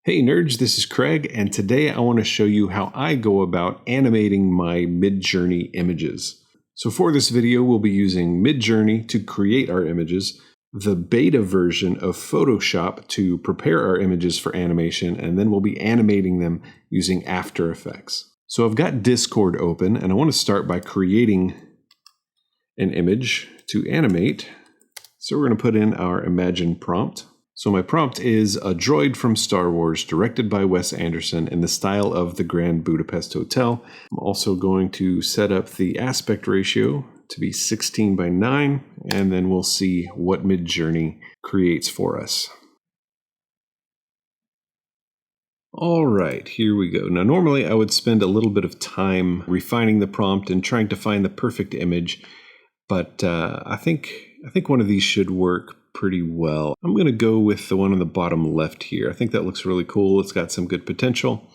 Hey nerds, this is Craig, and today I want to show you how I go about animating my Midjourney images. So for this video, we'll be using Midjourney to create our images, the beta version of Photoshop to prepare our images for animation, and then we'll be animating them using After Effects. So I've got Discord open, and I want to start by creating an image to animate. So we're going to put in our Imagine prompt. So my prompt is a droid from Star Wars directed by Wes Anderson in the style of the Grand Budapest Hotel. I'm also going to set up the aspect ratio to be 16:9, and then we'll see what Midjourney creates for us. All right, here we go. Now normally I would spend a little bit of time refining the prompt and trying to find the perfect image, but I think one of these should work pretty well. I'm going to go with the one on the bottom left here. I think that looks really cool. It's got some good potential.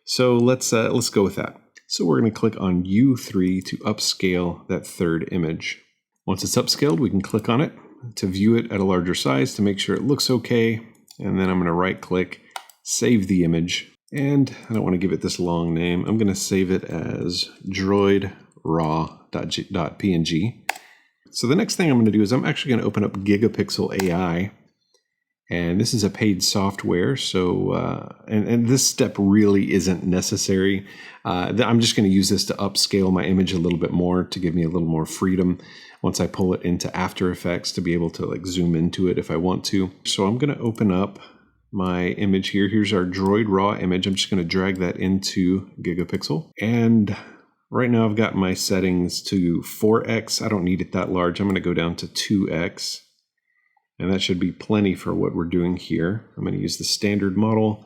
So let's go with that. So we're going to click on U3 to upscale that third image. Once it's upscaled, we can click on it to view it at a larger size to make sure it looks okay. And then I'm going to right click, save the image. And I don't want to give it this long name. I'm going to save it as droidraw.png. So the next thing I'm going to do is I'm actually going to open up Gigapixel AI, and this is a paid software. So and this step really isn't necessary. I'm just going to use this to upscale my image a little bit more to give me a little more freedom once I pull it into After Effects to be able to like zoom into it if I want to. So I'm going to open up my image here. Here's our Droid Raw image. I'm just going to drag that into Gigapixel, and right now I've got my settings to 4x. I don't need it that large. I'm going to go down to 2x. And that should be plenty for what we're doing here. I'm going to use the standard model.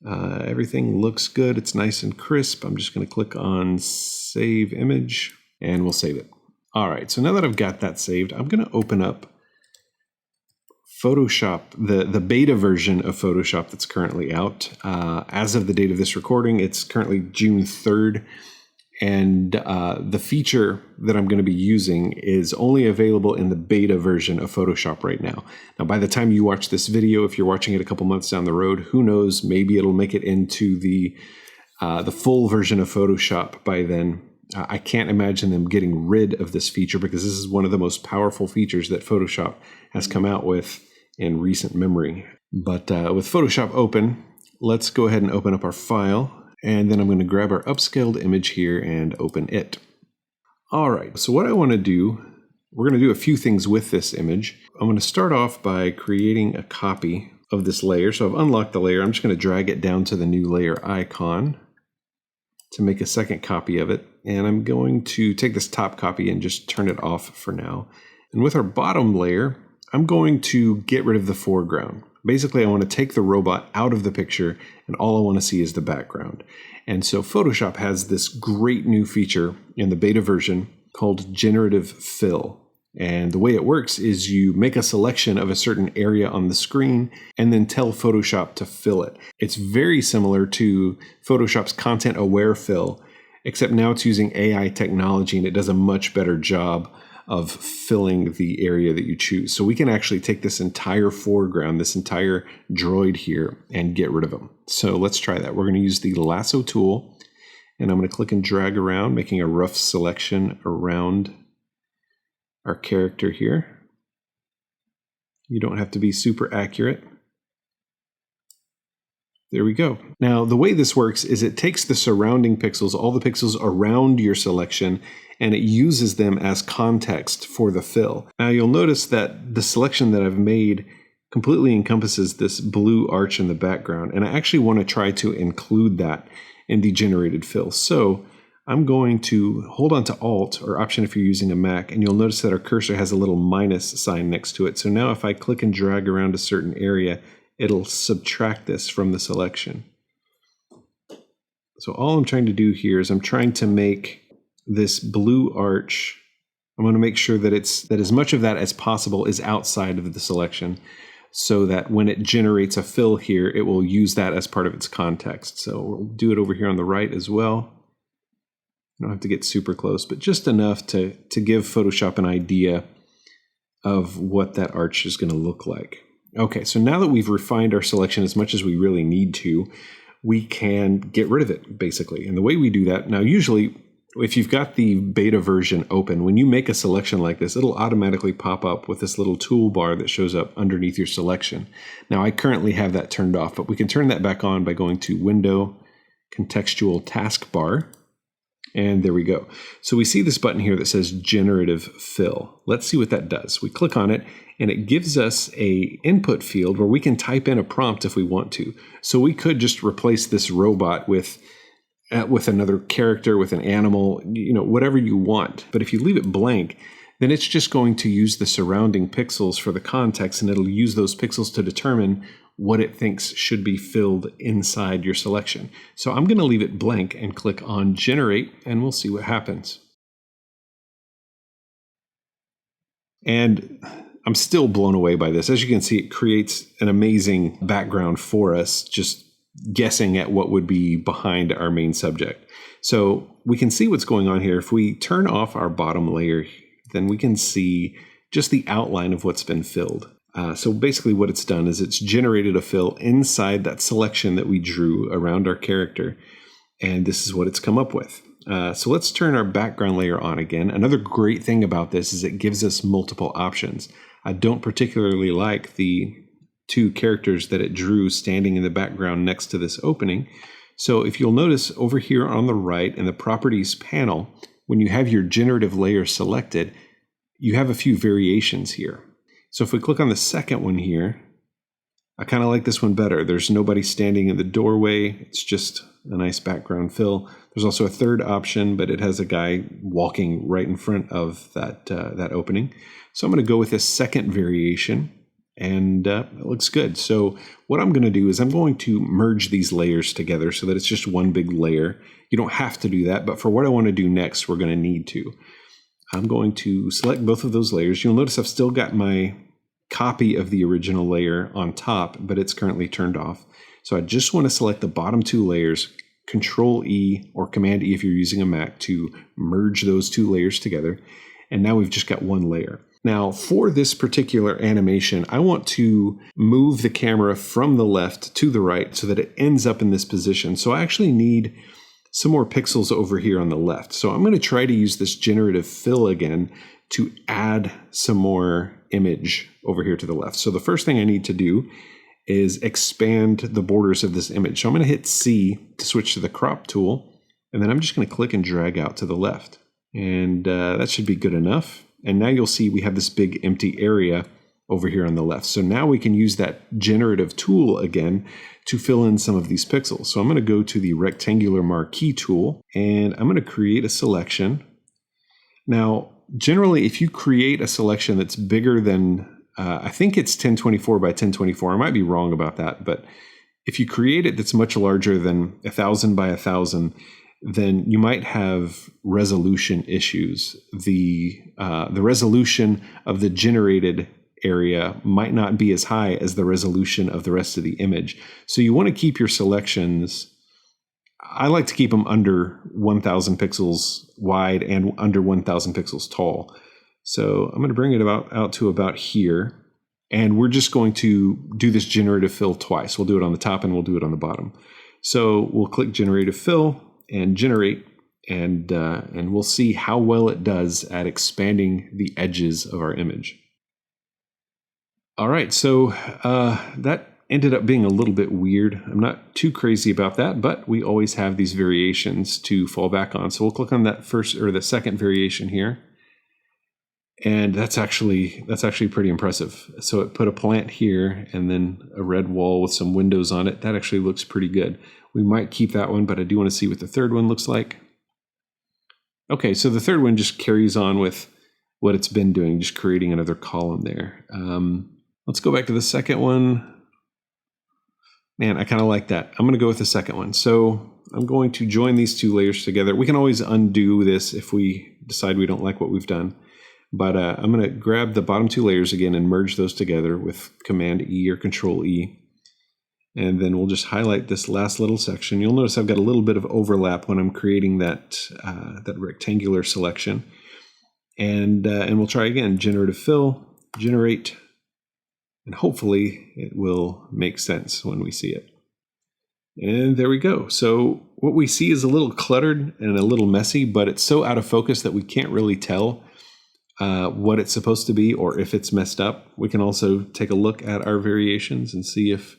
Everything looks good. It's nice and crisp. I'm just going to click on Save Image, and we'll save it. All right, so now that I've got that saved, I'm going to open up Photoshop, the beta version of Photoshop that's currently out. As of the date of this recording, it's currently June 3rd. And the feature that I'm going to be using is only available in the beta version of Photoshop right now. Now, by the time you watch this video, if you're watching it a couple months down the road, who knows, maybe it'll make it into the full version of Photoshop by then. I can't imagine them getting rid of this feature because this is one of the most powerful features that Photoshop has come out with in recent memory. But with Photoshop open, let's go ahead and open up our file. And then I'm going to grab our upscaled image here and open it. All right, so what I want to do, we're going to do a few things with this image. I'm going to start off by creating a copy of this layer. So I've unlocked the layer. I'm just going to drag it down to the new layer icon to make a second copy of it. And I'm going to take this top copy and just turn it off for now. And with our bottom layer, I'm going to get rid of the foreground. Basically, I want to take the robot out of the picture, and all I want to see is the background. And so Photoshop has this great new feature in the beta version called Generative Fill. And the way it works is you make a selection of a certain area on the screen and then tell Photoshop to fill it. It's very similar to Photoshop's Content Aware Fill, except now it's using AI technology, and it does a much better job of filling the area that you choose. So we can actually take this entire foreground, this entire droid here, and get rid of them. So let's try that. We're going to use the lasso tool, and I'm going to click and drag around, making a rough selection around our character here. You don't have to be super accurate. There we go. Now, the way this works is it takes the surrounding pixels, all the pixels around your selection, and it uses them as context for the fill. Now, you'll notice that the selection that I've made completely encompasses this blue arch in the background, and I actually want to try to include that in the generated fill. So I'm going to hold on to Alt, or Option if you're using a Mac, and you'll notice that our cursor has a little minus sign next to it. So now if I click and drag around a certain area, it'll subtract this from the selection. So all I'm trying to do here is I'm trying to make this blue arch, I'm going to make sure that as much of that as possible is outside of the selection, so that when it generates a fill here, it will use that as part of its context. So we'll do it over here on the right as well. You don't have to get super close, but just enough to give Photoshop an idea of what that arch is going to look like. Okay, so now that we've refined our selection as much as we really need to, we can get rid of it, basically. And the way we do that, now usually, if you've got the beta version open, when you make a selection like this, it'll automatically pop up with this little toolbar that shows up underneath your selection. Now, I currently have that turned off, but we can turn that back on by going to Window, Contextual Taskbar, and there we go. So we see this button here that says Generative Fill. Let's see what that does. We click on it, and it gives us a input field where we can type in a prompt if we want to. So we could just replace this robot with another character, with an animal, whatever you want. But if you leave it blank, then it's just going to use the surrounding pixels for the context, and it'll use those pixels to determine what it thinks should be filled inside your selection. So I'm going to leave it blank and click on Generate, and we'll see what happens. And I'm still blown away by this. As you can see, it creates an amazing background for us, just guessing at what would be behind our main subject. So we can see what's going on here. If we turn off our bottom layer, then we can see just the outline of what's been filled. So basically what it's done is it's generated a fill inside that selection that we drew around our character. And this is what it's come up with. So let's turn our background layer on again. Another great thing about this is it gives us multiple options. I don't particularly like the two characters that it drew standing in the background next to this opening. So if you'll notice over here on the right in the Properties panel, when you have your generative layer selected, you have a few variations here. So if we click on the second one here, I kind of like this one better. There's nobody standing in the doorway. It's just a nice background fill. There's also a third option, but it has a guy walking right in front of that opening. So I'm going to go with this second variation, and it looks good. So what I'm going to do is I'm going to merge these layers together so that it's just one big layer. You don't have to do that, but for what I want to do next, we're going to need to. I'm going to select both of those layers. You'll notice I've still got my copy of the original layer on top, but it's currently turned off. So I just want to select the bottom two layers, Control E or Command E if you're using a Mac to merge those two layers together. And now we've just got one layer. Now for this particular animation, I want to move the camera from the left to the right so that it ends up in this position. So I actually need some more pixels over here on the left. So I'm going to try to use this generative fill again to add some more image over here to the left. So the first thing I need to do is expand the borders of this image. So I'm going to hit C to switch to the crop tool, and then I'm just going to click and drag out to the left. And that should be good enough. And now you'll see we have this big empty area over here on the left. So now we can use that generative tool again to fill in some of these pixels. So I'm going to go to the rectangular marquee tool, and I'm going to create a selection. Now, generally, if you create a selection that's bigger than, I think it's 1024 by 1024. I might be wrong about that, but if you create it that's much larger than 1000 by 1000, then you might have resolution issues. The resolution of the generated area might not be as high as the resolution of the rest of the image. So you want to keep your selections, I like to keep them under 1000 pixels wide and under 1000 pixels tall. So I'm going to bring it out to about here. And we're just going to do this generative fill twice. We'll do it on the top and we'll do it on the bottom. So we'll click generative fill and generate, and we'll see how well it does at expanding the edges of our image. All right, so that ended up being a little bit weird. I'm not too crazy about that, but we always have these variations to fall back on. So we'll click on that first or the second variation here. And that's actually pretty impressive. So it put a plant here and then a red wall with some windows on it. That actually looks pretty good. We might keep that one, but I do want to see what the third one looks like. Okay, so the third one just carries on with what it's been doing, just creating another column there. Let's go back to the second one. Man, I kind of like that. I'm going to go with the second one. So I'm going to join these two layers together. We can always undo this if we decide we don't like what we've done. But I'm going to grab the bottom two layers again and merge those together with Command E or Control E. And then we'll just highlight this last little section. You'll notice I've got a little bit of overlap when I'm creating that rectangular selection. And we'll try again, generative fill, generate, And hopefully it will make sense when we see it. And there we go. So what we see is a little cluttered and a little messy, but it's so out of focus that we can't really tell what it's supposed to be or if it's messed up. We can also take a look at our variations and see if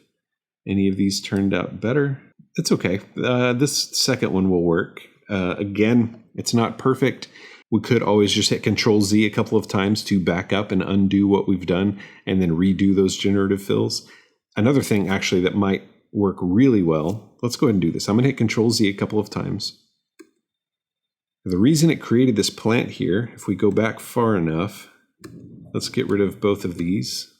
any of these turned out better. It's okay. This second one will work. Again, it's not perfect. We could always just hit Control Z a couple of times to back up and undo what we've done and then redo those generative fills. Another thing actually that might work really well, let's go ahead and do this. I'm going to hit Control Z a couple of times. The reason it created this plant here, if we go back far enough, let's get rid of both of these.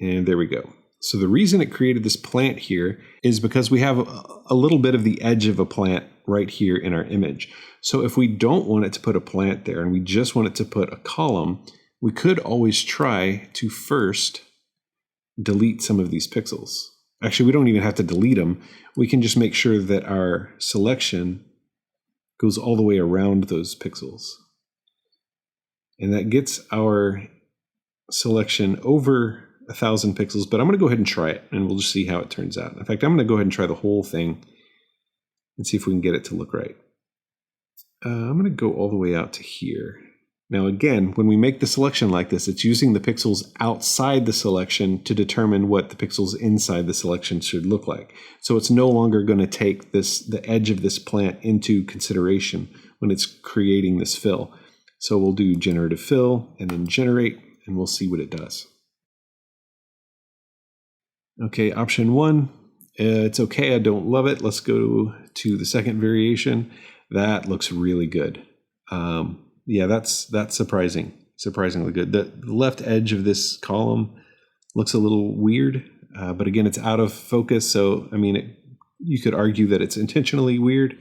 And there we go. So the reason it created this plant here is because we have a little bit of the edge of a plant right here in our image. So if we don't want it to put a plant there and we just want it to put a column, we could always try to first delete some of these pixels. Actually, we don't even have to delete them. We can just make sure that our selection goes all the way around those pixels. And that gets our selection over 1,000 pixels, but I'm going to go ahead and try it and we'll just see how it turns out. In fact, I'm going to go ahead and try the whole thing and see if we can get it to look right. I'm going to go all the way out to here. Now again, when we make the selection like this, it's using the pixels outside the selection to determine what the pixels inside the selection should look like. So it's no longer going to take the edge of this plant into consideration when it's creating this fill. So we'll do generative fill and then generate, and we'll see what it does. Okay, option 1, it's okay, I don't love it. Let's go to the second variation. That looks really good. Yeah, that's surprisingly good. The left edge of this column looks a little weird, but again, it's out of focus. So, I mean, you could argue that it's intentionally weird.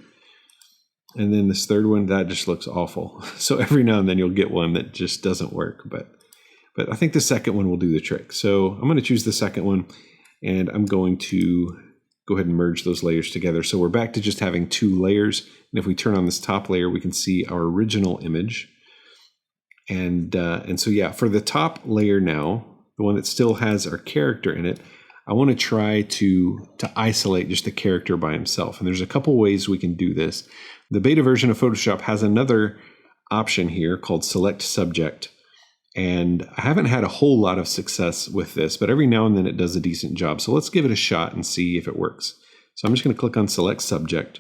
And then this third one, that just looks awful. So every now and then you'll get one that just doesn't work. But I think the second one will do the trick. So I'm going to choose the second one, and I'm going to go ahead and merge those layers together. So we're back to just having 2 layers. And if we turn on this top layer, we can see our original image. And so, yeah, for the top layer now, the one that still has our character in it, I want to try to isolate just the character by himself. And there's a couple ways we can do this. The beta version of Photoshop has another option here called Select Subject. And I haven't had a whole lot of success with this, but every now and then it does a decent job. So let's give it a shot and see if it works. So I'm just going to click on Select Subject.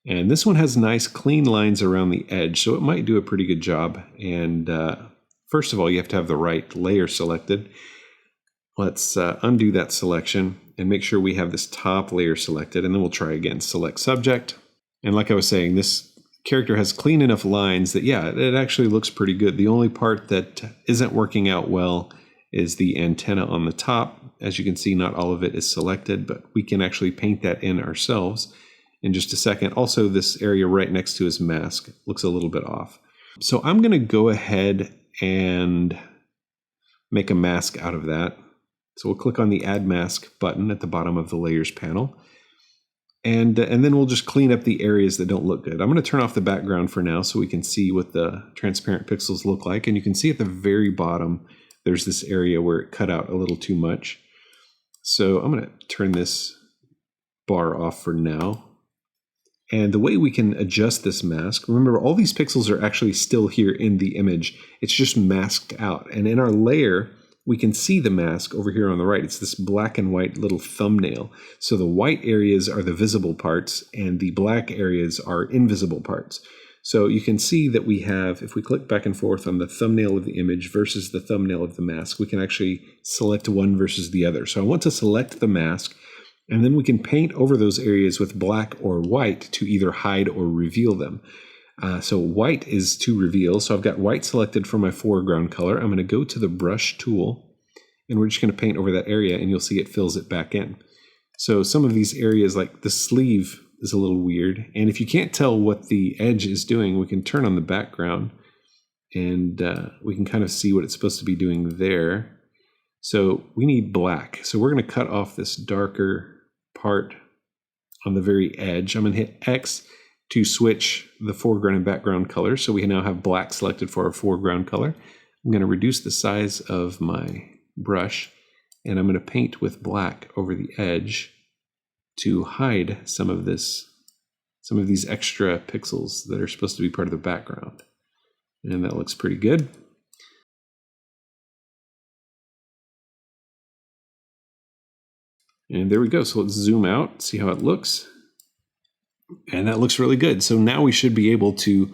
And this one has nice clean lines around the edge, so it might do a pretty good job. And first of all, you have to have the right layer selected. Let's undo that selection and make sure we have this top layer selected, and then we'll try again. Select Subject. And like I was saying, this character has clean enough lines that, yeah, it actually looks pretty good. The only part that isn't working out well is the antenna on the top. As you can see, not all of it is selected, but we can actually paint that in ourselves in just a second. Also, this area right next to his mask looks a little bit off. So I'm going to go ahead and make a mask out of that. So we'll click on the Add Mask button at the bottom of the Layers panel. And then we'll just clean up the areas that don't look good. I'm going to turn off the background for now so we can see what the transparent pixels look like. And you can see at the very bottom, there's this area where it cut out a little too much. So I'm going to turn this bar off for now. And the way we can adjust this mask, remember all these pixels are actually still here in the image. It's just masked out. And in our layer, we can see the mask over here on the right. It's this black and white little thumbnail. So the white areas are the visible parts and the black areas are invisible parts. So you can see that we have, if we click back and forth on the thumbnail of the image versus the thumbnail of the mask, we can actually select one versus the other. So I want to select the mask, and then we can paint over those areas with black or white to either hide or reveal them. So white is to reveal. So I've got white selected for my foreground color. I'm going to go to the brush tool, and we're just going to paint over that area, and you'll see it fills it back in. So some of these areas, like the sleeve, is a little weird. And if you can't tell what the edge is doing, we can turn on the background, and we can kind of see what it's supposed to be doing there. So we need black. So we're going to cut off this darker part on the very edge. I'm going to hit X to switch the foreground and background colors. So we now have black selected for our foreground color. I'm going to reduce the size of my brush, and I'm going to paint with black over the edge to hide some of these extra pixels that are supposed to be part of the background. And that looks pretty good. And there we go. So let's zoom out, see how it looks. And that looks really good. So now we should be able to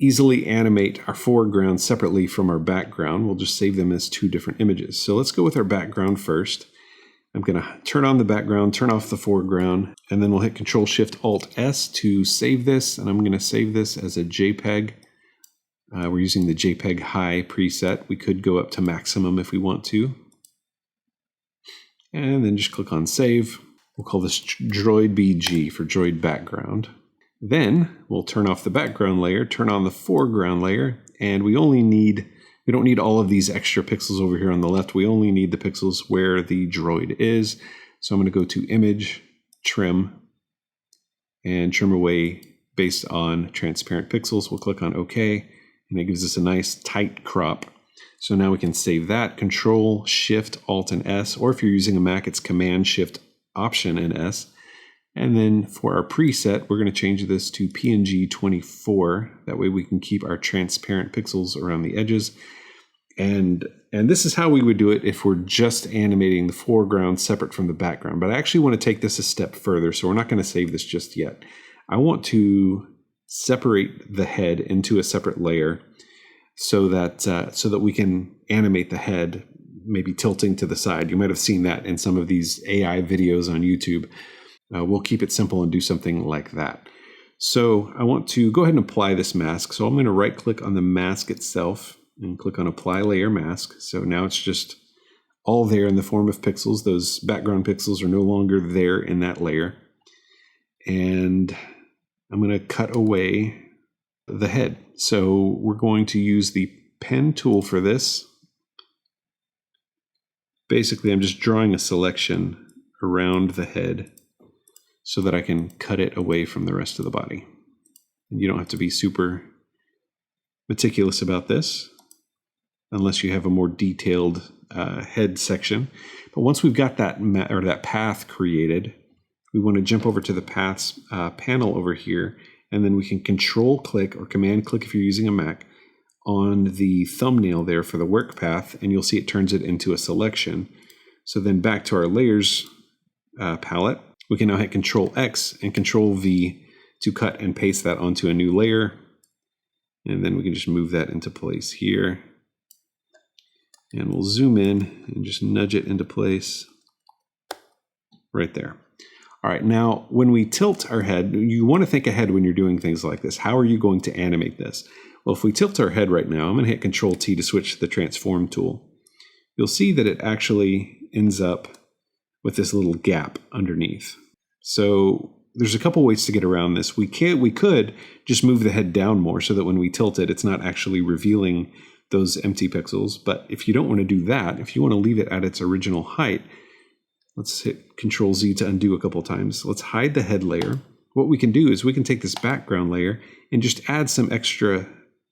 easily animate our foreground separately from our background. We'll just save them as two different images. So let's go with our background first. I'm going to turn on the background, turn off the foreground, and then we'll hit Control-Shift-Alt-S to save this. And I'm going to save this as a JPEG. We're using the JPEG High preset. We could go up to maximum if we want to. And then just click on Save. We'll call this Droid BG for Droid Background. Then we'll turn off the background layer, turn on the foreground layer, and we don't need all of these extra pixels over here on the left. We only need the pixels where the droid is. So I'm going to go to Image, Trim, and trim away based on transparent pixels. We'll click on OK, and it gives us a nice tight crop. So now we can save that, Control, Shift, Alt, and S, or if you're using a Mac, it's Command, Shift, Option, and S. And then for our preset, we're going to change this to PNG 24. That way we can keep our transparent pixels around the edges. And this is how we would do it if we're just animating the foreground separate from the background. But I actually want to take this a step further, so we're not going to save this just yet. I want to separate the head into a separate layer so that we can animate the head, maybe tilting to the side. You might have seen that in some of these AI videos on YouTube. We'll keep it simple and do something like that. So I want to go ahead and apply this mask. So I'm going to right click on the mask itself and click on Apply Layer Mask. So now it's just all there in the form of pixels. Those background pixels are no longer there in that layer. And I'm going to cut away the head. So we're going to use the pen tool for this. Basically, I'm just drawing a selection around the head so that I can cut it away from the rest of the body. And you don't have to be super meticulous about this unless you have a more detailed head section. But once we've got that path created, we want to jump over to the paths panel over here, and then we can Control click or Command click if you're using a Mac on the thumbnail there for the work path, and you'll see it turns it into a selection. So then back to our layers palette, we can now hit Control X and Control V to cut and paste that onto a new layer. And then we can just move that into place here. And we'll zoom in and just nudge it into place right there. All right, now when we tilt our head, you want to think ahead when you're doing things like this. How are you going to animate this? Well, if we tilt our head right now, I'm going to hit Control T to switch to the Transform tool. You'll see that it actually ends up with this little gap underneath. So there's a couple ways to get around this. We could just move the head down more so that when we tilt it, it's not actually revealing those empty pixels. But if you don't want to do that, if you want to leave it at its original height, let's hit Control Z to undo a couple times. Let's hide the head layer. What we can do is we can take this background layer and just add some extra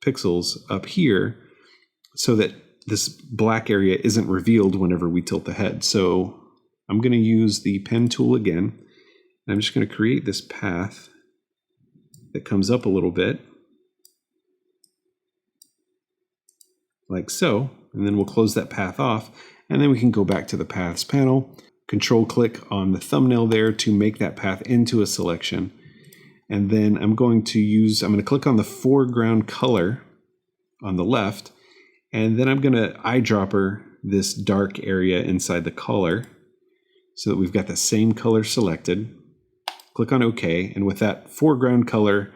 pixels up here so that this black area isn't revealed whenever we tilt the head. So I'm going to use the pen tool again. And I'm just going to create this path that comes up a little bit, like so. And then we'll close that path off. And then we can go back to the Paths panel, Control click on the thumbnail there to make that path into a selection. And then I'm going to click on the foreground color on the left. And then I'm going to eyedropper this dark area inside the color so that we've got the same color selected. Click on OK, and with that foreground color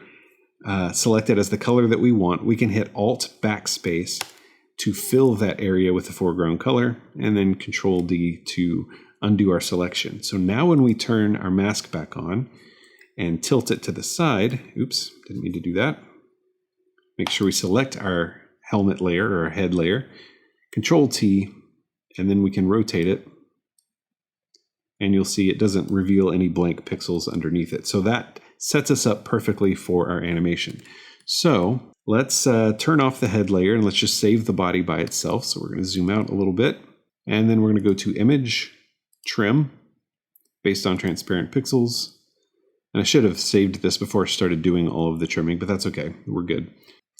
selected as the color that we want, we can hit Alt Backspace to fill that area with the foreground color, and then Control D to undo our selection. So now when we turn our mask back on and tilt it to the side, oops, didn't mean to do that. Make sure we select our helmet layer or our head layer, Control T, and then we can rotate it. And you'll see it doesn't reveal any blank pixels underneath it. So that sets us up perfectly for our animation. So Let's turn off the head layer and let's just save the body by itself. So we're going to zoom out a little bit. And then we're going to go to Image, Trim, based on transparent pixels. And I should have saved this before I started doing all of the trimming, but that's okay. We're good.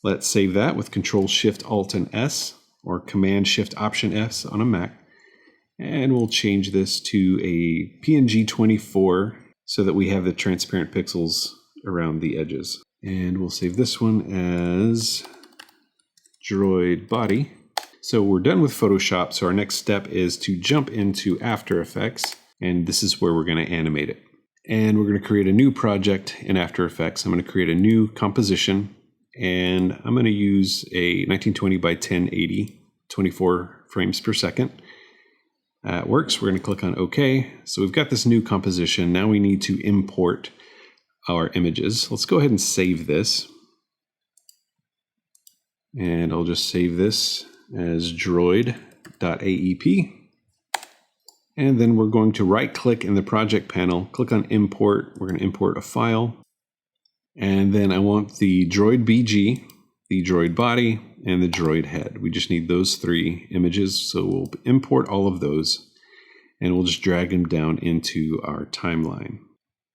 Let's save that with Control-Shift-Alt and S, or Command-Shift-Option-S on a Mac. And we'll change this to a PNG 24 so that we have the transparent pixels around the edges. And we'll save this one as droid body. So we're done with Photoshop. So our next step is to jump into After Effects. And this is where we're going to animate it. And we're going to create a new project in After Effects. I'm going to create a new composition. And I'm going to use a 1920 by 1080, 24 frames per second. It works. We're going to click on OK. So we've got this new composition. Now we need to import our images. Let's go ahead and save this. And I'll just save this as droid.aep. And then we're going to right click in the project panel, click on import. We're going to import a file. And then I want the droid BG, the droid body, and the droid head. We just need those three images. So we'll import all of those and we'll just drag them down into our timeline.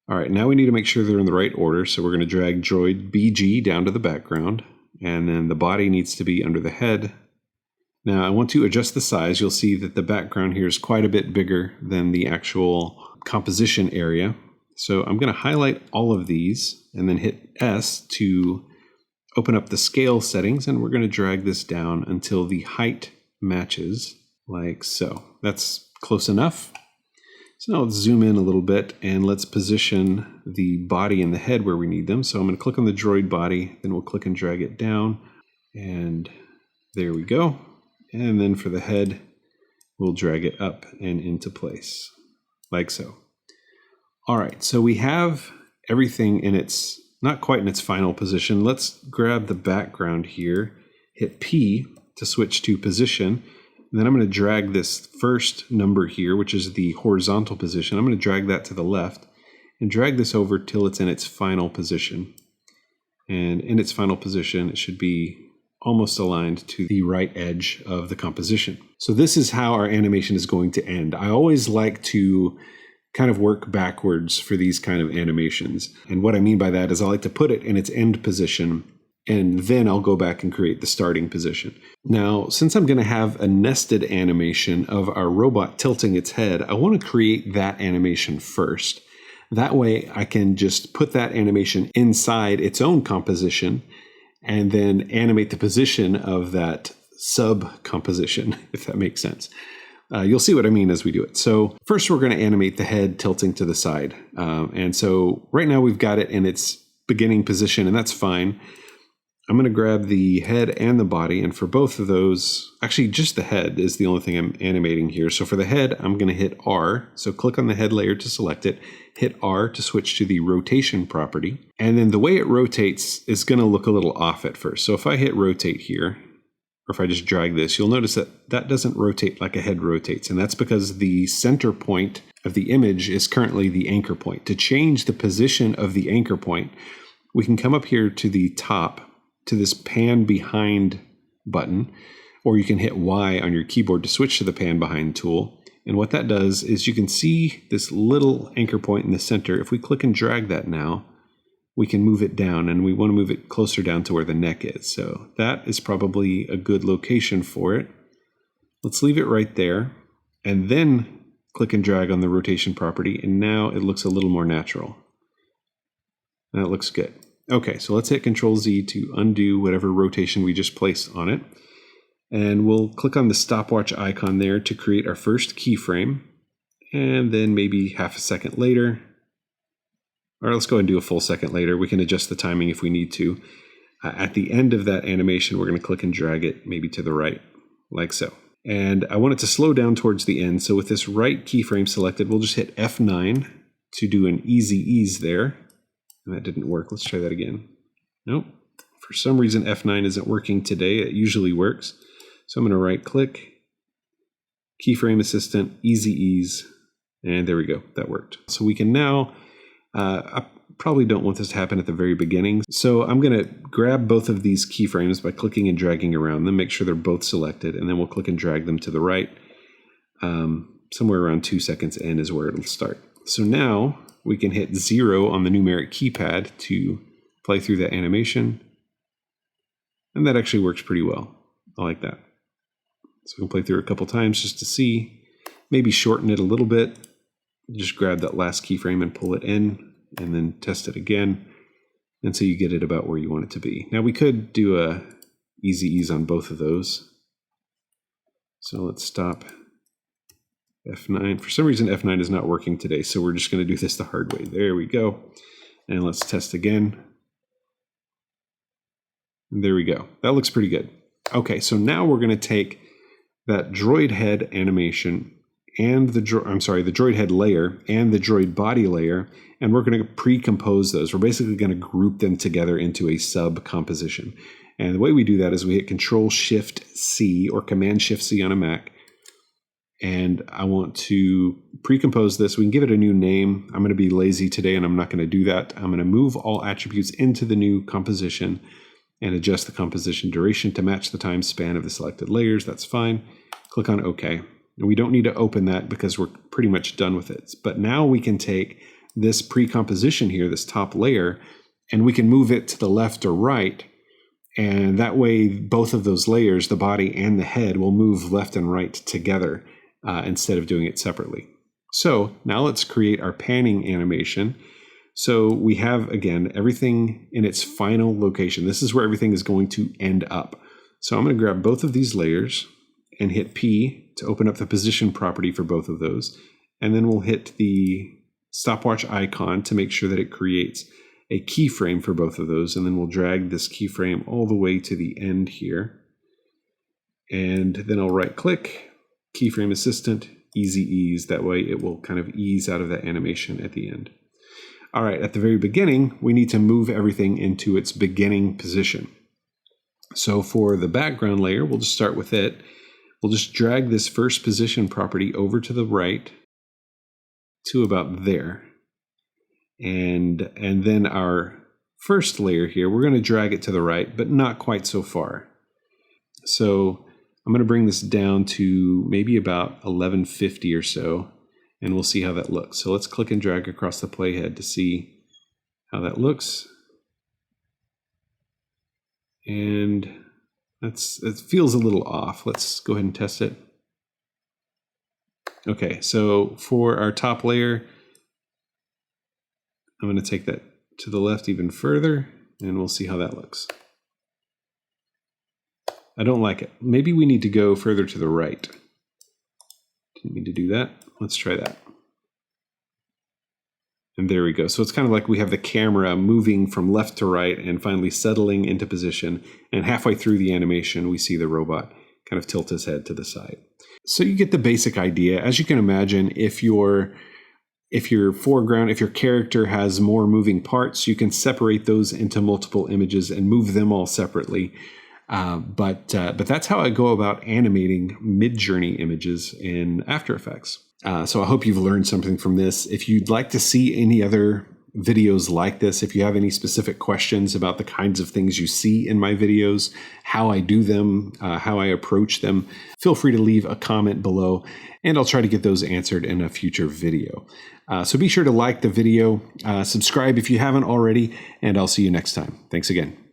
All right, now we need to make sure they're in the right order. So we're going to drag droid BG down to the background, and then the body needs to be under the head. Now I want to adjust the size. You'll see that the background here is quite a bit bigger than the actual composition area. So I'm going to highlight all of these and then hit S to open up the scale settings, and we're going to drag this down until the height matches like so. That's close enough. So now let's zoom in a little bit and let's position the body and the head where we need them. So I'm going to click on the droid body, then we'll click and drag it down, and there we go. And then for the head, we'll drag it up and into place like so. All right, so we have everything in its, not quite in its final position. Let's grab the background here, hit P to switch to position. And then I'm going to drag this first number here, which is the horizontal position. I'm going to drag that to the left and drag this over till it's in its final position. And in its final position, it should be almost aligned to the right edge of the composition. So this is how our animation is going to end. I always like to kind of work backwards for these kind of animations. And what I mean by that is I like to put it in its end position, and then I'll go back and create the starting position. Now, since I'm going to have a nested animation of our robot tilting its head, I want to create that animation first. That way I can just put that animation inside its own composition and then animate the position of that sub composition, if that makes sense. You'll see what I mean as we do it. So first we're going to animate the head tilting to the side. And so right now we've got it in its beginning position, and that's fine. I'm going to grab the head and the body, and for both of those, actually just the head is the only thing I'm animating here. So for the head, I'm going to hit R. So click on the head layer to select it, hit R to switch to the rotation property. And then the way it rotates is going to look a little off at first. So if I hit rotate here, or if I just drag this, you'll notice that that doesn't rotate like a head rotates. And that's because the center point of the image is currently the anchor point. To change the position of the anchor point, we can come up here to the top to this pan behind button, or you can hit Y on your keyboard to switch to the pan behind tool. And what that does is you can see this little anchor point in the center. If we click and drag that now, we can move it down, and we want to move it closer down to where the neck is. So that is probably a good location for it. Let's leave it right there, and then click and drag on the rotation property, and now it looks a little more natural. That looks good. Okay, so let's hit Control-Z to undo whatever rotation we just placed on it. And we'll click on the stopwatch icon there to create our first keyframe. And then maybe half a second later, or let's go ahead and do a full second later. We can adjust the timing if we need to. At the end of that animation, we're going to click and drag it maybe to the right, like so. And I want it to slow down towards the end. So with this right keyframe selected, we'll just hit F9 to do an easy ease there. And that didn't work. Let's try that again. Nope. For some reason, F9 isn't working today. It usually works. So I'm going to right click, keyframe assistant, easy ease, and there we go. That worked. So we can now probably don't want this to happen at the very beginning. So I'm going to grab both of these keyframes by clicking and dragging around them, make sure they're both selected, and then we'll click and drag them to the right. Somewhere around 2 seconds in is where it'll start. So now we can hit 0 on the numeric keypad to play through that animation. And that actually works pretty well. I like that. So we can play through it a couple times just to see. Maybe shorten it a little bit. Just grab that last keyframe and pull it in, and then test it again. And so you get it about where you want it to be. Now we could do a easy ease on both of those. So let's stop F9. For some reason F9 is not working today, so we're just going to do this the hard way. There we go. And let's test again. And there we go. That looks pretty good. Okay, so now we're going to take that droid head animation and the droid head layer and the droid body layer, and we're going to pre-compose those. We're basically going to group them together into a sub-composition. And the way we do that is we hit Control-Shift-C or Command-Shift-C on a Mac. And I want to pre-compose this. We can give it a new name. I'm going to be lazy today, and I'm not going to do that. I'm going to move all attributes into the new composition and adjust the composition duration to match the time span of the selected layers. That's fine. Click on OK. And we don't need to open that because we're pretty much done with it. But now we can take this pre-composition here, this top layer, and we can move it to the left or right. And that way, both of those layers, the body and the head, will move left and right together instead of doing it separately. So now let's create our panning animation. So we have, again, everything in its final location. This is where everything is going to end up. So I'm going to grab both of these layers and hit P to open up the position property for both of those. And then we'll hit the stopwatch icon to make sure that it creates a keyframe for both of those. And then we'll drag this keyframe all the way to the end here. And then I'll right click, keyframe assistant, easy ease. That way it will kind of ease out of that animation at the end. All right, at the very beginning, we need to move everything into its beginning position. So for the background layer, we'll just start with it. We'll just drag this first position property over to the right to about there. And then our first layer here, we're going to drag it to the right, but not quite so far. So I'm going to bring this down to maybe about 1150 or so, and we'll see how that looks. So let's click and drag across the playhead to see how that looks. And it feels a little off. Let's go ahead and test it. Okay, so for our top layer, I'm going to take that to the left even further, and we'll see how that looks. I don't like it. Maybe we need to go further to the right. Didn't mean to do that. Let's try that. And there we go. So it's kind of like we have the camera moving from left to right and finally settling into position. And halfway through the animation, we see the robot kind of tilt his head to the side. So you get the basic idea. As you can imagine, if your foreground, if your character has more moving parts, you can separate those into multiple images and move them all separately. But that's how I go about animating Midjourney images in After Effects. So I hope you've learned something from this. If you'd like to see any other videos like this, if you have any specific questions about the kinds of things you see in my videos, how I do them, how I approach them, feel free to leave a comment below, and I'll try to get those answered in a future video. So be sure to like the video, subscribe if you haven't already, and I'll see you next time. Thanks again.